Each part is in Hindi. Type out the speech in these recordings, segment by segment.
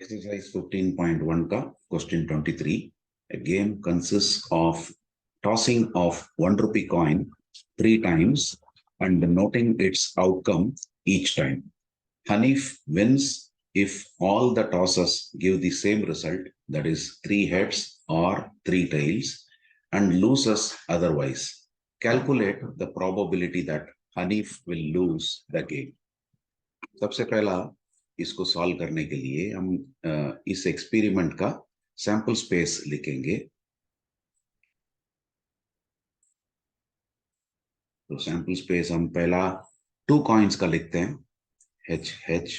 Exercise 15.1 का question 23. A game consists of tossing of ₹1 coin 3 times and noting its outcome each time. Hanif wins if all the tosses give the same result, that is 3 heads or 3 tails, and loses otherwise. Calculate the probability that Hanif will lose the game. सबसे पहला इसको सॉल्व करने के लिए हम इस एक्सपेरिमेंट का सैंपल स्पेस लिखेंगे। तो सैंपल स्पेस हम पहला 2 कॉइन्स का लिखते हैं, H H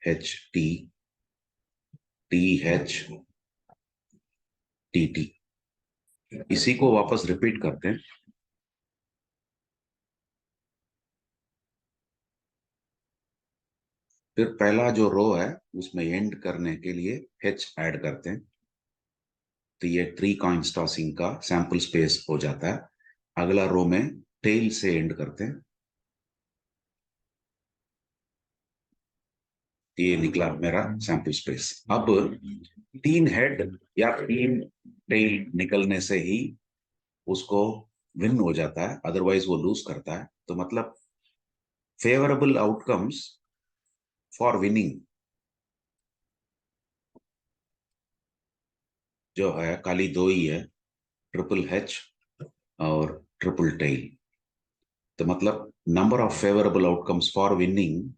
H T T H T T. इसी को वापस रिपीट करते हैं। फिर पहला जो रो है उसमें एंड करने के लिए एच ऐड करते हैं, तो ये 3 कॉइन्स टॉसिंग का सैंपल स्पेस हो जाता है। अगला रो में टेल से एंड करते हैं, ये निकला मेरा सैंपल स्पेस। अब 3 हेड या 3 टेल निकलने से ही उसको विन हो जाता है, अदरवाइज वो लूज करता है। तो मतलब फेवरेबल आउटकम्स फॉर विनिंग जो है खाली 2 ही है, ट्रिपल एच और ट्रिपल टेल। तो मतलब number of favourable outcomes for winning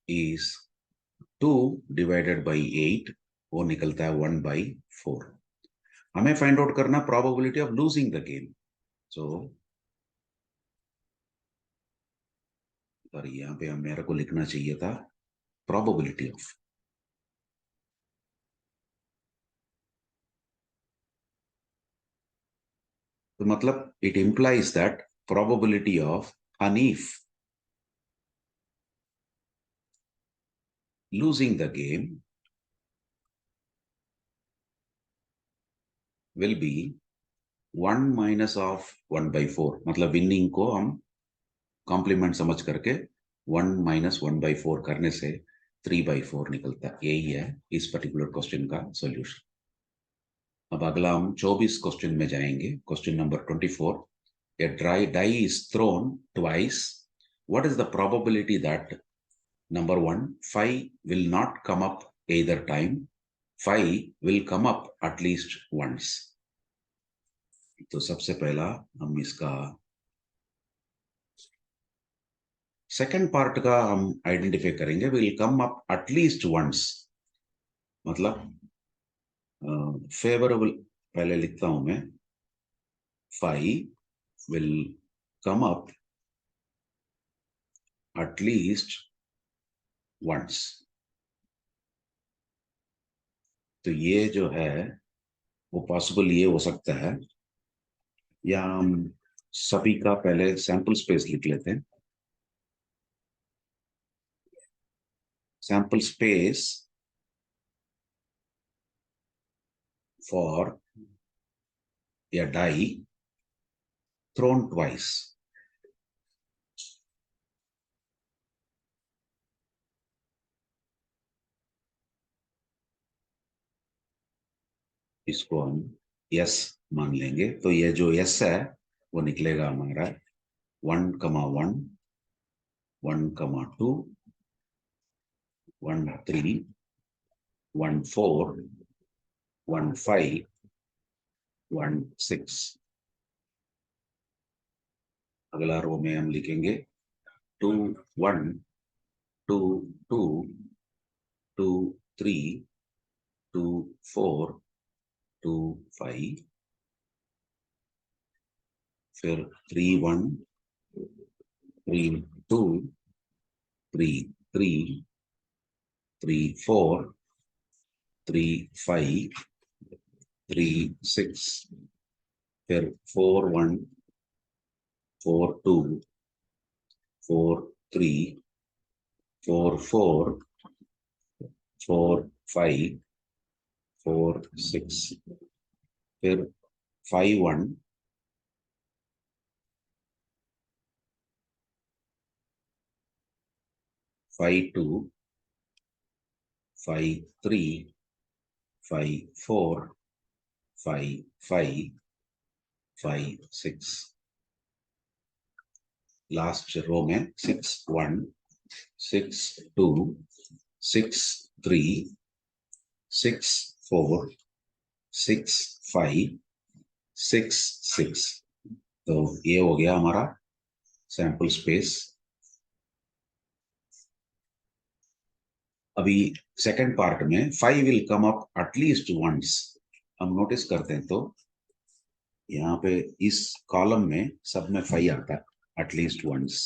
is 2 divided by 8, वो निकलता है 1/4। हमें फाइंड आउट करना probability of losing the game. So यहाँ पे मेरे को लिखना चाहिए था प्रोबेबिलिटी ऑफ, तो मतलब it implies that probability of Hanif losing the game will be 1 minus of 1/4। मतलब विनिंग को हम कॉम्प्लीमेंट समझ करके 1 minus 1/4 करने से 3/4 निकलता है। यही है इस पर्टिकुलर क्वेश्चन का सॉल्यूशन। अब अगला हम 24 क्वेश्चन में जाएंगे। Question number 24, a die is thrown twice. What is the probability that number 1, 5 will not come up either time, 5 will come up at least once? तो सबसे पहला हम इसका सेकंड पार्ट का हम आइडेंटिफाई करेंगे, will come up at least once. मतलब फेवरेबल पहले लिखता हूं मैं, 5 will come up at least once. तो ये जो है वो पॉसिबल ये हो सकता है, या हम सभी का पहले सैंपल स्पेस लिख लेते हैं। Sample space for a die thrown twice. इसको हम यस मान लेंगे। तो ये जो यस है वो निकलेगा हमारा 1,1, 1,2, 1,3, 1,4, 1,5, 1,6। अगला रो में हम लिखेंगे 2, 1, 2, 2, 2, 3, 2, 4, 2, 5, फिर 3, 1, 3, 2, 3, 3, 3, 4, 3, 5, 3, 6, फिर 4, 1, 4, 2, 4, 3, 4, 4, 4, 5, 4, 6, फिर 5, 1, . 5 2, 5 3, 5 4, 5 5, 5 6. लास्ट रो में 6 1, 6 2, 6 3, 6 4, 6 5, 6 6. तो ये हो गया हमारा सैंपल स्पेस। अभी सेकंड पार्ट में 5 will come up at least once. हम नोटिस करते हैं तो यहाँ पे इस कॉलम में सब में 5 आता है एटलीस्ट वंस।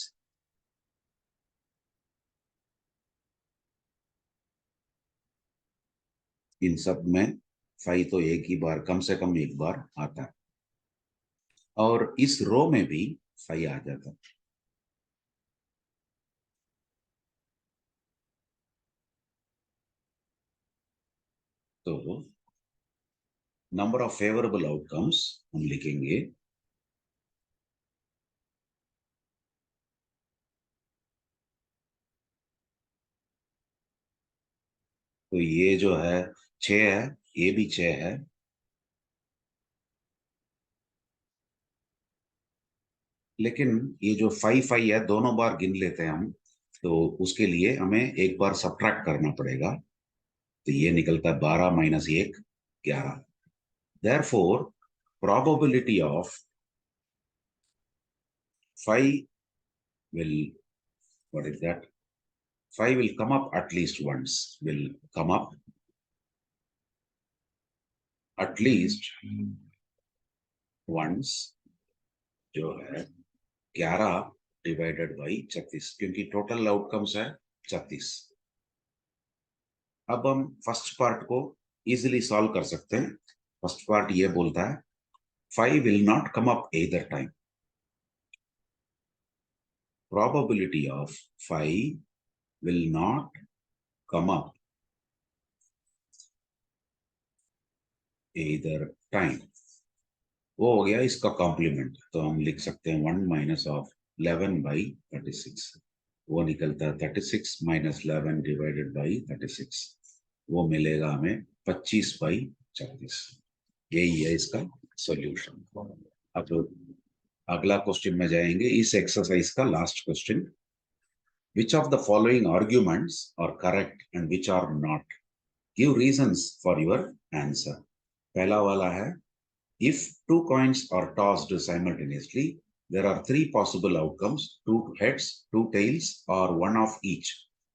इन सब में 5 तो एक ही बार, कम से कम एक बार आता है, और इस रो में भी 5 आ जाता है। तो नंबर ऑफ फेवरेबल आउटकम्स हम लिखेंगे। तो ये जो है 6 है, ये भी 6 है, लेकिन ये जो 5 5 है दोनों बार गिन लेते हैं हम, तो उसके लिए हमें एक बार सब्ट्रैक्ट करना पड़ेगा। तो ये निकलता है 12 minus 1 11। Therefore, probability of 5 will, what is that? 5 will come up at least once, will come up at least once, जो है 11 डिवाइडेड बाई 36, क्योंकि टोटल आउटकम्स है 36। अब हम फर्स्ट पार्ट को इजीली सॉल्व कर सकते हैं। फर्स्ट पार्ट ये बोलता है 5 will not come up either time. Probability of 5 will not come up either time. वो हो गया इसका कॉम्प्लीमेंट। तो हम लिख सकते हैं 1 माइनस ऑफ 11 बाई 36। वो निकलता है 36 माइनस 11 डिवाइडेड बाई 36। वो मिलेगा हमें 25 बाई 40। यही है इसका सॉल्यूशन। अब अगला क्वेश्चन में जाएंगे, इस एक्सरसाइज का last question. Which of the following arguments are correct and which are not? Give reasons for your answer. पहला वाला है, if two coins are tossed simultaneously, there are three possible outcomes: two heads, two tails, or one of each.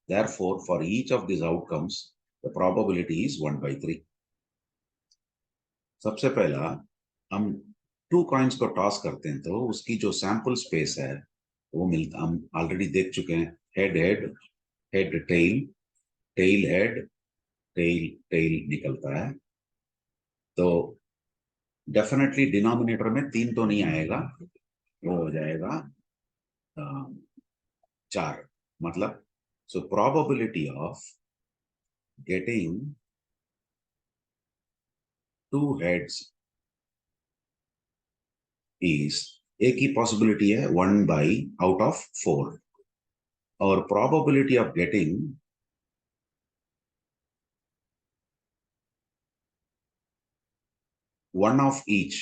Therefore, for each of these outcomes, the probability is 1/3. सबसे पहला हम टू कॉइन्स को टॉस करते हैं तो उसकी जो सैंपल स्पेस है वो मिलता, हम ऑलरेडी देख चुके हैं, head head, head tail, tail head, tail tail निकलता है। तो डेफिनेटली डिनोमिनेटर में 3 तो नहीं आएगा, वो हो जाएगा 4। मतलब so probability of getting two heads is, एक ही पॉसिबिलिटी है 1/4, और probability of getting one of each,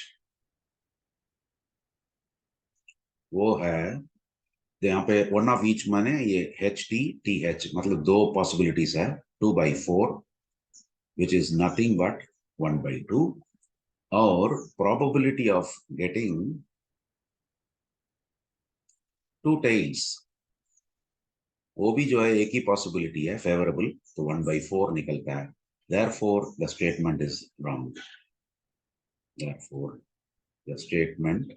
वो है, तो यहाँ पे वन ऑफ ईच माने ये HT TH, मतलब 2 पॉसिबिलिटीज है, 2/4 which is nothing but 1/2, और probability of getting two tails, वो भी जो है एक ही पॉसिबिलिटी है फेवरेबल, तो 1/4 निकलता है। therefore the statement is wrong. therefore the statement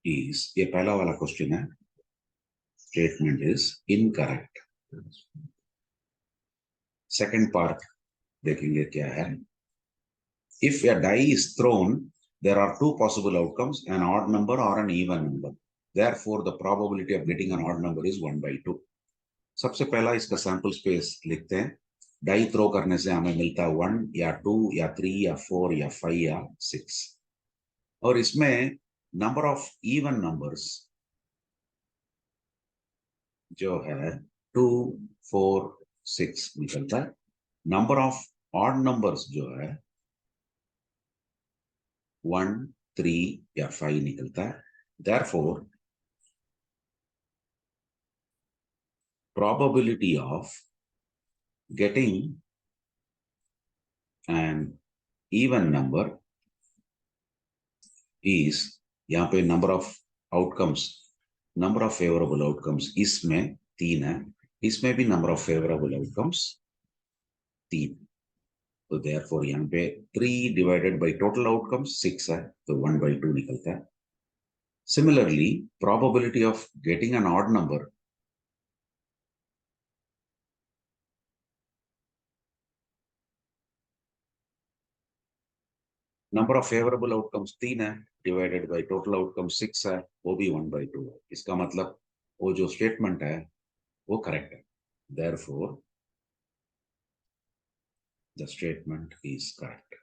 is, ये पहला वाला क्वेश्चन है, statement is incorrect. Second part देखेंगे क्या है। If a die is thrown, there are two possible outcomes: an odd number or an even number. Therefore, the probability of getting an odd number is 1/2. सबसे पहला इसका सैंपल स्पेस लिखते हैं। डाई थ्रो करने से हमें मिलता है 1 या 2 या 3 या 4 या 5 या 6, और इसमें नंबर ऑफ इवन नंबर्स जो है 2 4 6 निकलता है। नंबर ऑफ ऑड नंबर्स जो है 1 3 या 5 निकलता है। Therefore, probability of getting an even number is, यहाँ पे number of outcomes, number of favorable outcomes इसमें 3 है, इसमें भी number of favorable outcomes 3। तो therefore यहाँ पे 3 divided by total outcomes 6 है, तो 1/2 निकलता है। Similarly, probability of getting an odd number, number of favourable outcomes 3 है, डिवाइडेड बाय टोटल आउटकम 6 है, वो भी 1/2 है। इसका मतलब वो जो स्टेटमेंट है वो करेक्ट है। Therefore, the statement is correct।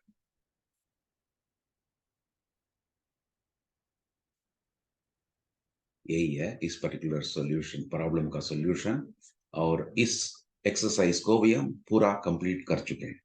यही है इस पर्टिकुलर सॉल्यूशन प्रॉब्लम का सॉल्यूशन, और इस एक्सरसाइज को भी हम पूरा कंप्लीट कर चुके हैं।